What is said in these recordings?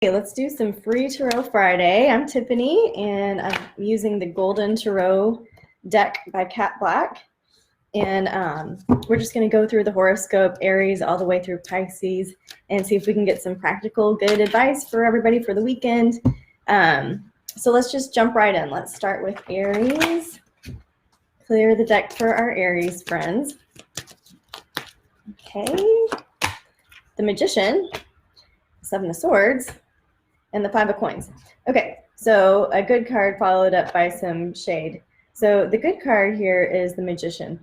Okay, let's do some free Tarot Friday. I'm Tiffany, and I'm using the Golden Tarot deck by Kat Black. And we're just going to go through the horoscope, Aries, all the way through Pisces, and see if we can get some practical, good advice for everybody for the weekend. So let's just jump right in. Let's start with Aries. Clear the deck for our Aries friends. Okay. The Magician, Seven of Swords, and the Five of Coins. Okay, so a good card followed up by some shade. So the good card here is the Magician.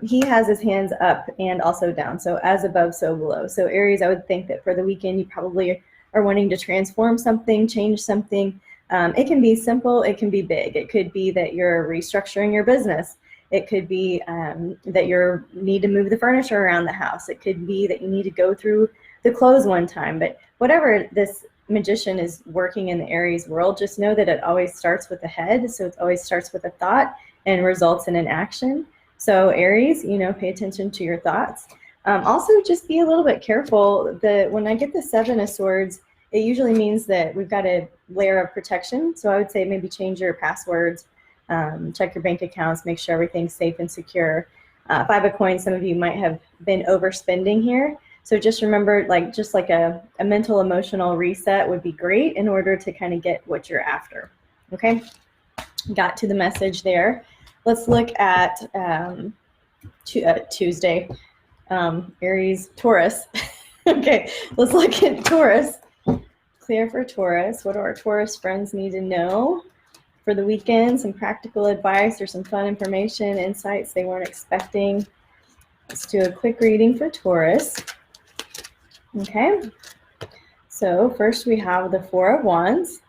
He has his hands up and also down, so as above, so below. So Aries, I would think that for the weekend, you probably are wanting to transform something, change something. It can be simple, it can be big. It could be that you're restructuring your business. It could be that you need to move the furniture around the house. It could be that you need to go through the clothes one time. But whatever this Magician is working in the Aries world, just know that it always starts with a head. So it always starts with a thought and results in an action. So Aries, pay attention to your thoughts. Also, just be a little bit careful. When I get the Seven of Swords, it usually means that we've got a layer of protection. So I would say maybe change your passwords, check your bank accounts, make sure everything's safe and secure. Five of Coins, some of you might have been overspending here. So just remember, just like a mental, emotional reset would be great in order to kind of get what you're after. Okay, got to the message there. Let's look at Tuesday, Aries, Taurus. Okay, let's look at Taurus. Clear for Taurus. What do our Taurus friends need to know for the weekend? Some practical advice or some fun information, insights they weren't expecting. Let's do a quick reading for Taurus. Okay, so first we have the Four of Wands,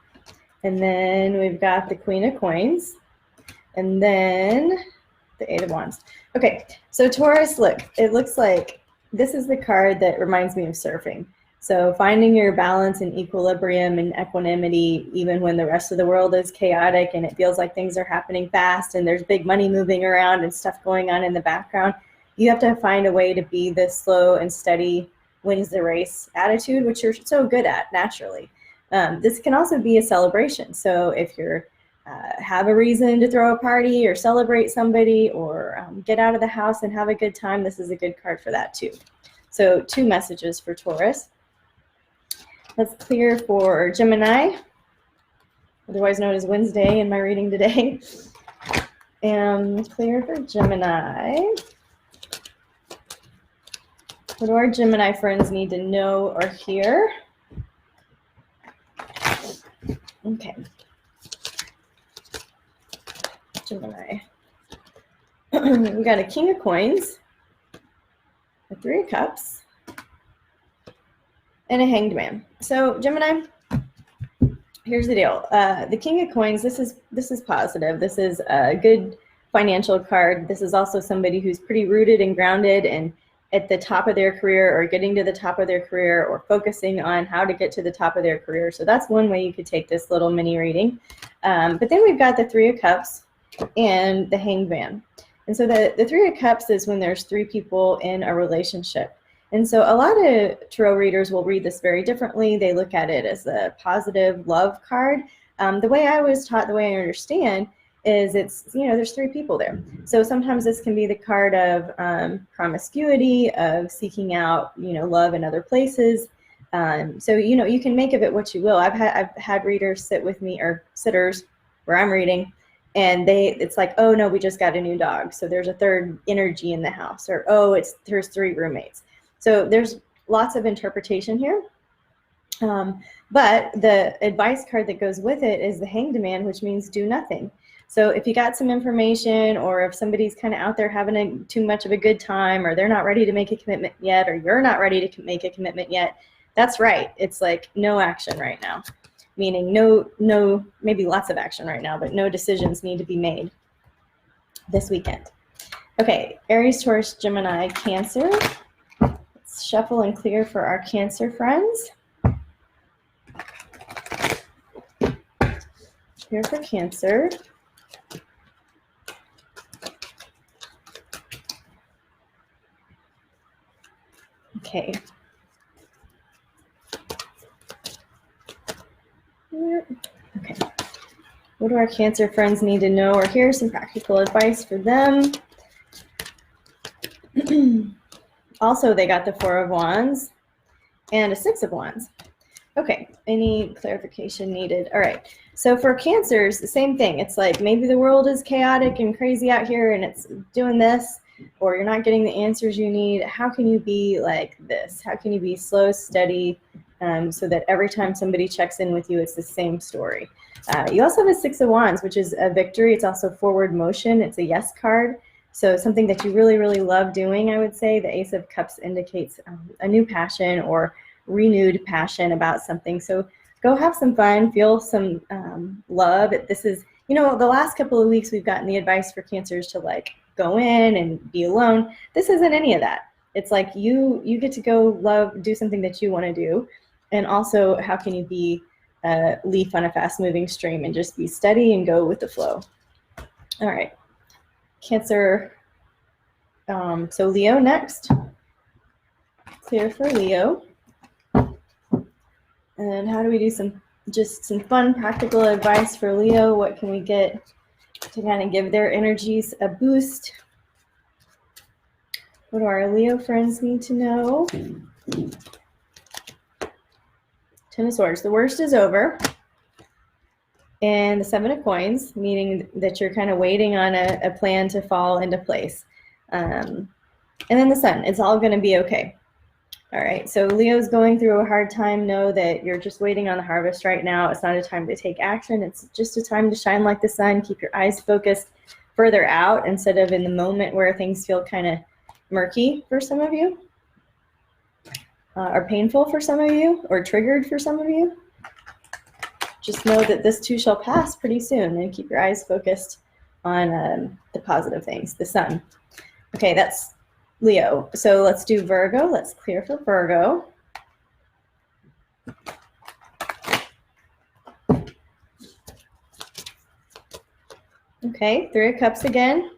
and then we've got the Queen of Coins, and then the Eight of Wands. Okay, so Taurus, look, it looks like this is the card that reminds me of surfing. So finding your balance and equilibrium and equanimity, even when the rest of the world is chaotic and it feels like things are happening fast and there's big money moving around and stuff going on in the background, you have to find a way to be this slow and steady, wins the race attitude, which you're so good at naturally. This can also be a celebration. So if you're have a reason to throw a party or celebrate somebody or get out of the house and have a good time, this is a good card for that too. So 2 messages for Taurus. Let's clear for Gemini, otherwise known as Wednesday in my reading today. And clear for Gemini. What do our Gemini friends need to know or hear? Okay. Gemini. We got a King of Coins, a Three of Cups, and a Hanged Man. So Gemini, here's the deal. The King of Coins, this is positive. This is a good financial card. This is also somebody who's pretty rooted and grounded and at the top of their career or getting to the top of their career or focusing on how to get to the top of their career. So that's one way you could take this little mini reading. But then we've got the Three of Cups and the Hanged Man. And so the Three of Cups is when there's 3 people in a relationship. And so a lot of tarot readers will read this very differently. They look at it as a positive love card. The way I was taught, the way I understand, is it's, there's 3 people there. So sometimes this can be the card of promiscuity, of seeking out, love in other places. So, you can make of it what you will. I've had readers sit with me, or sitters where I'm reading, and it's like, oh no, we just got a new dog, so there's a third energy in the house, or oh, there's 3 roommates. So there's lots of interpretation here. But the advice card that goes with it is the Hanged Man, which means do nothing. So if you got some information, or if somebody's kind of out there having too much of a good time, or they're not ready to make a commitment yet, or you're not ready to make a commitment yet, that's right. It's like no action right now. Meaning no, maybe lots of action right now, but no decisions need to be made this weekend. Okay, Aries, Taurus, Gemini, Cancer. Let's shuffle and clear for our Cancer friends. Clear for Cancer. Okay. Okay. What do our Cancer friends need to know? Or here's some practical advice for them. Also, they got the Four of Wands and a Six of Wands. Okay, any clarification needed? All right, so for Cancers, the same thing. It's like maybe the world is chaotic and crazy out here and it's doing this, or you're not getting the answers you need. How can you be like this? How can you be slow, steady, so that every time somebody checks in with you, it's the same story? You also have a Six of Wands, which is a victory. It's also forward motion. It's a yes card. So something that you really, really love doing, I would say. The Ace of Cups indicates a new passion or renewed passion about something. So go have some fun, feel some love. This is, you know, the last couple of weeks we've gotten the advice for Cancers to like go in and be alone. This isn't any of that. It's like you get to go do something that you want to do. And also, how can you be a leaf on a fast moving stream and just be steady and go with the flow? All right. Cancer, so Leo next. Clear for Leo. And how do we do some fun practical advice for Leo? What can we get to kind of give their energies a boost? What do our Leo friends need to know? Ten of Swords, the worst is over. And the Seven of Coins, meaning that you're kind of waiting on a plan to fall into place. And then the Sun, it's all going to be okay. All right, so Leo's going through a hard time. Know that you're just waiting on the harvest right now. It's not a time to take action. It's just a time to shine like the sun. Keep your eyes focused further out instead of in the moment where things feel kind of murky for some of you, or painful for some of you, or triggered for some of you. Just know that this too shall pass pretty soon, and keep your eyes focused on the positive things, the sun. Okay, that's Leo. So let's do Virgo. Let's clear for Virgo. Okay, Three of Cups again,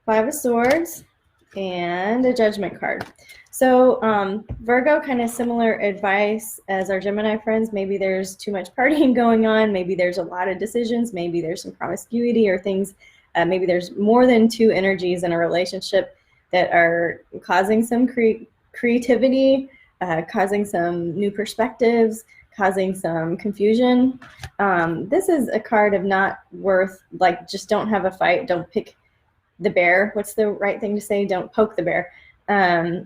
Five of Swords, and a Judgment card. So Virgo, kind of similar advice as our Gemini friends. Maybe there's too much partying going on. Maybe there's a lot of decisions. Maybe there's some promiscuity or things. Maybe there's more than two energies in a relationship that are causing some creativity, causing some new perspectives, causing some confusion. This is a card of not worth, like, just don't have a fight. Don't pick the bear. What's the right thing to say? Don't poke the bear.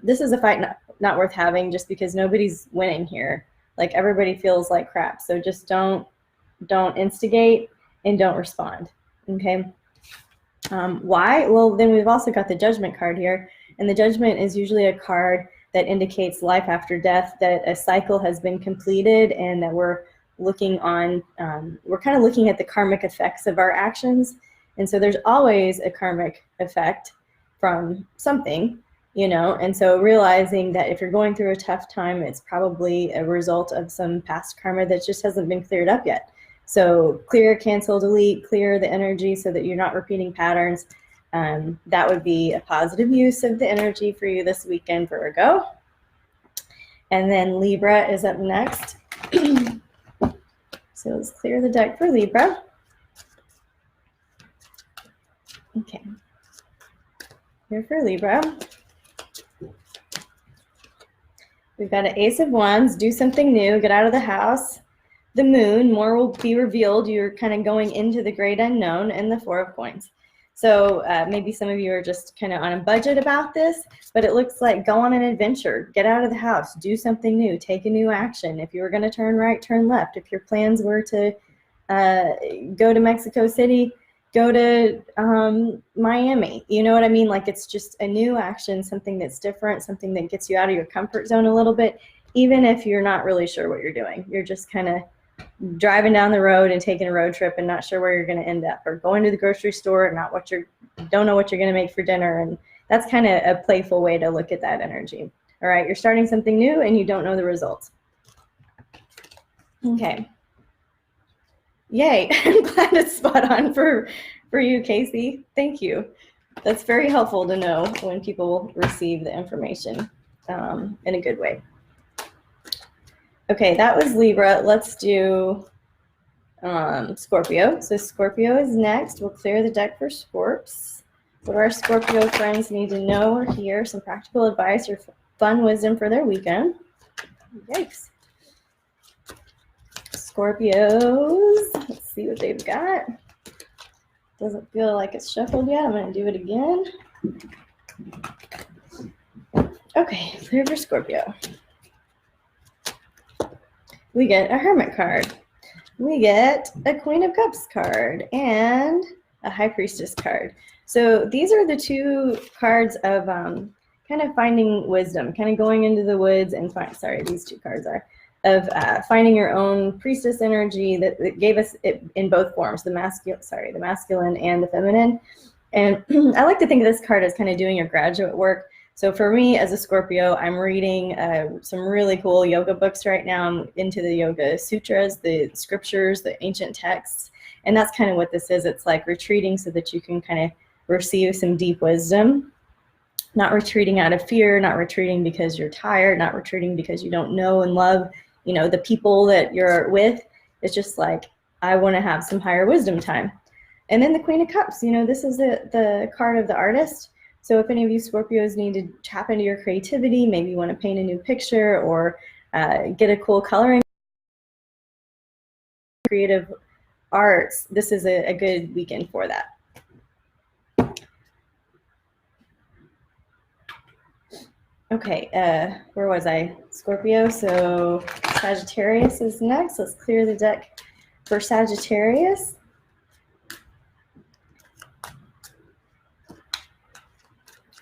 This is a fight not worth having, just because nobody's winning here. Like, everybody feels like crap. So just don't instigate and don't respond. Okay. Why? Well, then we've also got the Judgment card here, and the Judgment is usually a card that indicates life after death, that a cycle has been completed, and that we're looking on, we're kind of looking at the karmic effects of our actions. And so there's always a karmic effect from something, you know, and so realizing that if you're going through a tough time, it's probably a result of some past karma that just hasn't been cleared up yet. So clear, cancel, delete, clear the energy so that you're not repeating patterns. That would be a positive use of the energy for you this weekend, Virgo. And then Libra is up next. So let's clear the deck for Libra. Okay. Here for Libra. We've got an Ace of Wands, do something new, get out of the house. The Moon, more will be revealed. You're kind of going into the great unknown, and the Four of Coins. So maybe some of you are just kind of on a budget about this, but it looks like go on an adventure, get out of the house, do something new, take a new action. If you were going to turn right, turn left. If your plans were to go to Mexico City, go to Miami. You know what I mean? Like, it's just a new action, something that's different, something that gets you out of your comfort zone a little bit, even if you're not really sure what you're doing. You're just kind of driving down the road and taking a road trip and not sure where you're going to end up, or going to the grocery store and don't know what you're going to make for dinner. And that's kind of a playful way to look at that energy. All right, you're starting something new and you don't know the results. Okay. Yay. I'm glad it's spot on for you, Casey. Thank you. That's very helpful to know when people receive the information in a good way. Okay, that was Libra. Let's do Scorpio. So Scorpio is next. We'll clear the deck for Scorps. What do our Scorpio friends need to know or hear? Some practical advice or fun wisdom for their weekend. Yikes. Scorpios. Let's see what they've got. Doesn't feel like it's shuffled yet. I'm going to do it again. Okay, clear for Scorpio. We get a Hermit card. We get a Queen of Cups card and a High Priestess card. So these are the two cards of kind of finding wisdom, kind of going into the woods and these two cards are of finding your own priestess energy that gave us it in both forms, the masculine and the feminine. And I like to think of this card as kind of doing your graduate work. So for me as a Scorpio, I'm reading some really cool yoga books right now. I'm into the Yoga Sutras, the scriptures, the ancient texts. And that's kind of what this is. It's like retreating so that you can kind of receive some deep wisdom. Not retreating out of fear, not retreating because you're tired, not retreating because you don't know and love, the people that you're with. It's just like, I want to have some higher wisdom time. And then the Queen of Cups, this is the card of the artist. So if any of you Scorpios need to tap into your creativity, maybe you want to paint a new picture or get a cool coloring, creative arts, this is a good weekend for that. Okay, where was I? Scorpio, so Sagittarius is next. Let's clear the deck for Sagittarius.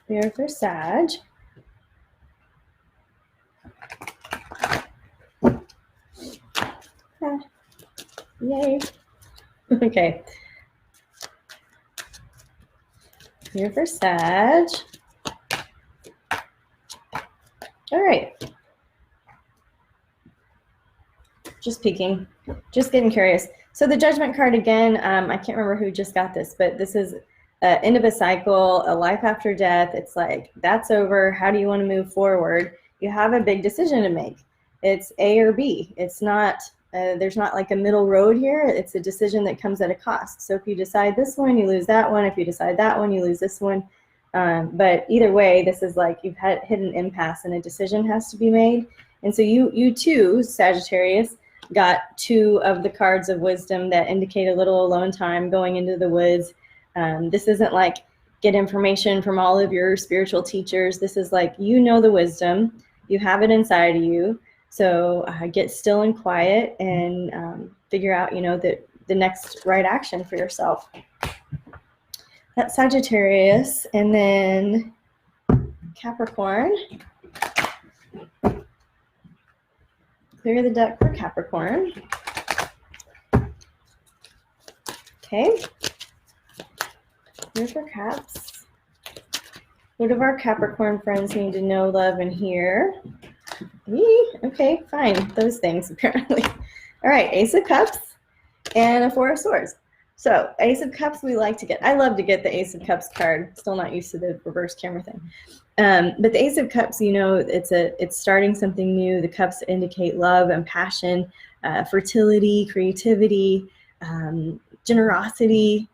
Clear for Sag. Yay. Okay. Clear for Sag. All right. Just peeking, just getting curious. So the Judgment card again, I can't remember who just got this, but this is end of a cycle, a life after death. It's like, that's over. How do you want to move forward? You have a big decision to make. It's A or B. It's not, there's not like a middle road here. It's a decision that comes at a cost. So if you decide this one, you lose that one. If you decide that one, you lose this one. But either way, this is like you've hit an impasse and a decision has to be made. And so you too, Sagittarius, got two of the cards of wisdom that indicate a little alone time going into the woods. This isn't like get information from all of your spiritual teachers. This is like, the wisdom, you have it inside of you. So get still and quiet and figure out, the next right action for yourself. That's Sagittarius. And then Capricorn. Clear the deck for Capricorn. Okay. Clear for Caps. What do our Capricorn friends need to know, love, and hear? Okay, fine. Those things, apparently. All right, Ace of Cups and a Four of Swords. So Ace of Cups we like to get. I love to get the Ace of Cups card. Still not used to the reverse camera thing. But the Ace of Cups, it's starting something new. The cups indicate love and passion, fertility, creativity, generosity,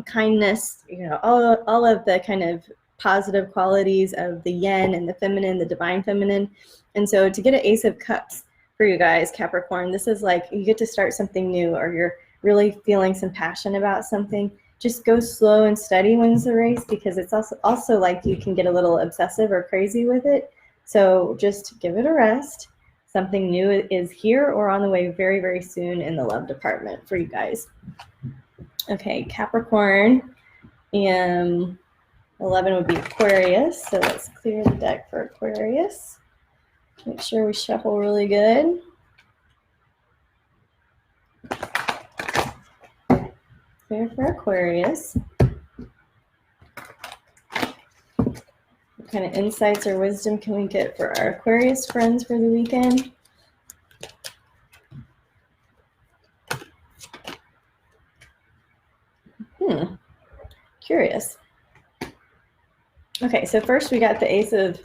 kindness, all of the kind of positive qualities of the yin and the feminine, the divine feminine. And so to get an Ace of Cups for you guys, Capricorn, this is like you get to start something new, or you're really feeling some passion about something. Just go slow and steady wins the race, because it's also like you can get a little obsessive or crazy with it. So just give it a rest. Something new is here or on the way very, very soon in the love department for you guys. Okay, Capricorn, and 11 would be Aquarius. So let's clear the deck for Aquarius. Make sure we shuffle really good. Clear for Aquarius. What kind of insights or wisdom can we get for our Aquarius friends for the weekend? Curious. Okay, so first we got the Ace of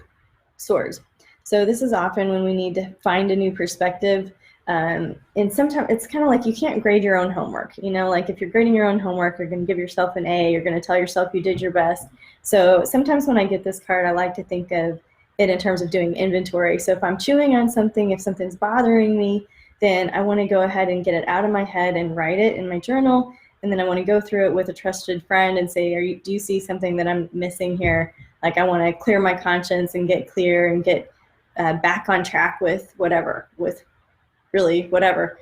Swords. So this is often when we need to find a new perspective. And sometimes it's kind of like you can't grade your own homework. You know, like if you're grading your own homework, you're going to give yourself an A. You're going to tell yourself you did your best. So sometimes when I get this card, I like to think of it in terms of doing inventory. So if I'm chewing on something, if something's bothering me, then I want to go ahead and get it out of my head and write it in my journal. And then I want to go through it with a trusted friend and say, do you see something that I'm missing here? Like I want to clear my conscience and get clear and get back on track with whatever, with really whatever.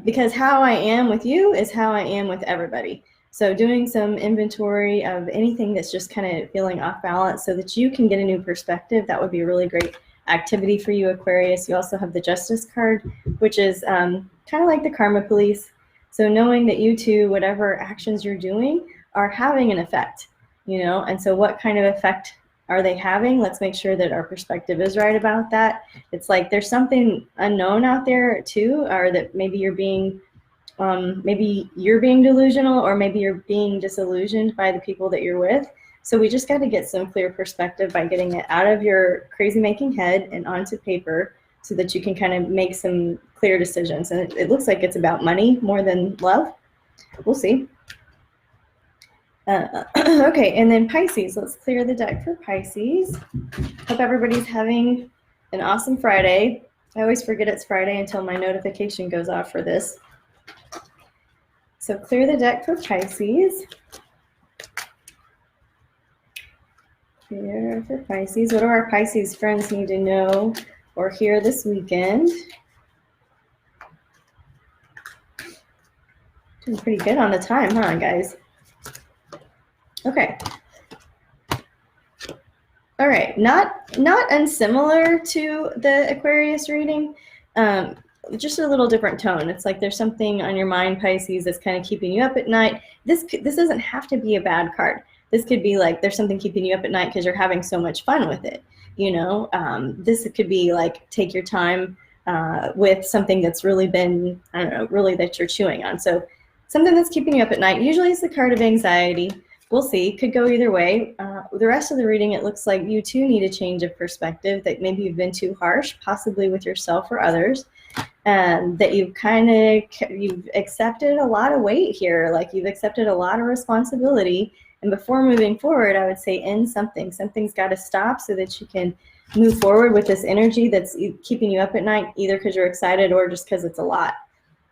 Because how I am with you is how I am with everybody. So doing some inventory of anything that's just kind of feeling off balance so that you can get a new perspective, that would be a really great activity for you, Aquarius. You also have the Justice card, which is kind of like the Karma Police. So knowing that you too, whatever actions you're doing are having an effect, you know, and so what kind of effect are they having? Let's make sure that our perspective is right about that. It's like there's something unknown out there too, or that maybe you're being delusional, or maybe you're being disillusioned by the people that you're with. So we just got to get some clear perspective by getting it out of your crazy making head and onto paper so that you can kind of make some clear decisions. And it looks like it's about money more than love. We'll see. Okay, and then Pisces. Let's clear the deck for Pisces. Hope everybody's having an awesome Friday. I always forget it's Friday until my notification goes off for this. So clear the deck for Pisces. Clear for Pisces. What do our Pisces friends need to know or hear this weekend? Doing pretty good on the time, huh, guys? Okay. All right, not unsimilar to the Aquarius reading, just a little different tone. It's like there's something on your mind, Pisces, that's kind of keeping you up at night. This doesn't have to be a bad card. This could be like there's something keeping you up at night because you're having so much fun with it. You know, this could be like take your time with something that's really been, I don't know, really that you're chewing on. So something that's keeping you up at night. Usually it's the card of anxiety. We'll see. Could go either way. The rest of the reading, it looks like you too need a change of perspective, that maybe you've been too harsh, possibly with yourself or others, and that you've accepted a lot of weight here, like you've accepted a lot of responsibility. And before moving forward, I would say end something. Something's got to stop so that you can move forward with this energy that's keeping you up at night, either because you're excited or just because it's a lot.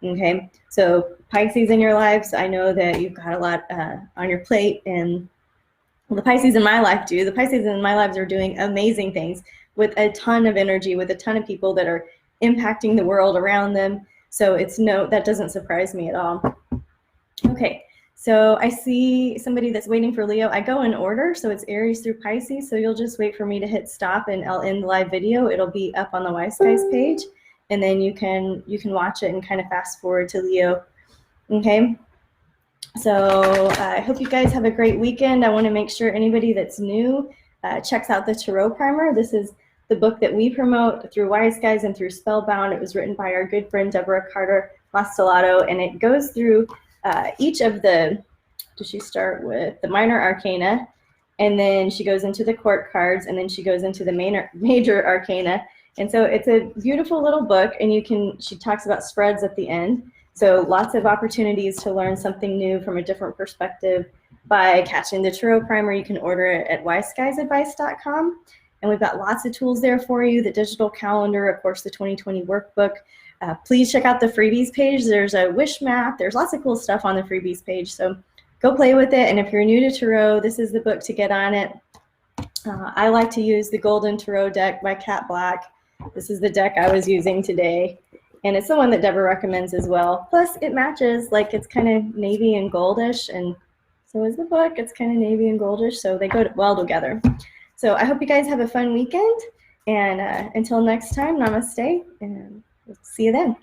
Okay, so Pisces in your lives, I know that you've got a lot on your plate, and the Pisces in my life do. The Pisces in my lives are doing amazing things with a ton of energy, with a ton of people that are impacting the world around them. So that doesn't surprise me at all. Okay, so I see somebody that's waiting for Leo. I go in order, so it's Aries through Pisces. So you'll just wait for me to hit stop, and I'll end the live video. It'll be up on the Wise Guys page. And then you can watch it and kind of fast forward to Leo. Okay, so I hope you guys have a great weekend. I want to make sure anybody that's new checks out the Tarot Primer. This is the book that we promote through Wise Guys and through Spellbound. It was written by our good friend Deborah Carter Mastellato, and it goes through each of the, does she start with the minor arcana, and then she goes into the court cards, and then she goes into the major arcana. And so it's a beautiful little book, and she talks about spreads at the end. So lots of opportunities to learn something new from a different perspective by catching the Tarot Primer. You can order it at wiseguys.advice.com. And we've got lots of tools there for you, the digital calendar, of course, the 2020 workbook. Please check out the freebies page. There's a wish map. There's lots of cool stuff on the freebies page. So go play with it. And if you're new to Tarot, this is the book to get on it. I like to use the Golden Tarot deck by Kat Black. This is the deck I was using today, and it's the one that Deborah recommends as well. Plus, it matches, like it's kind of navy and goldish, and so is the book. It's kind of navy and goldish, so they go well together. So I hope you guys have a fun weekend, and until next time, namaste, and we'll see you then.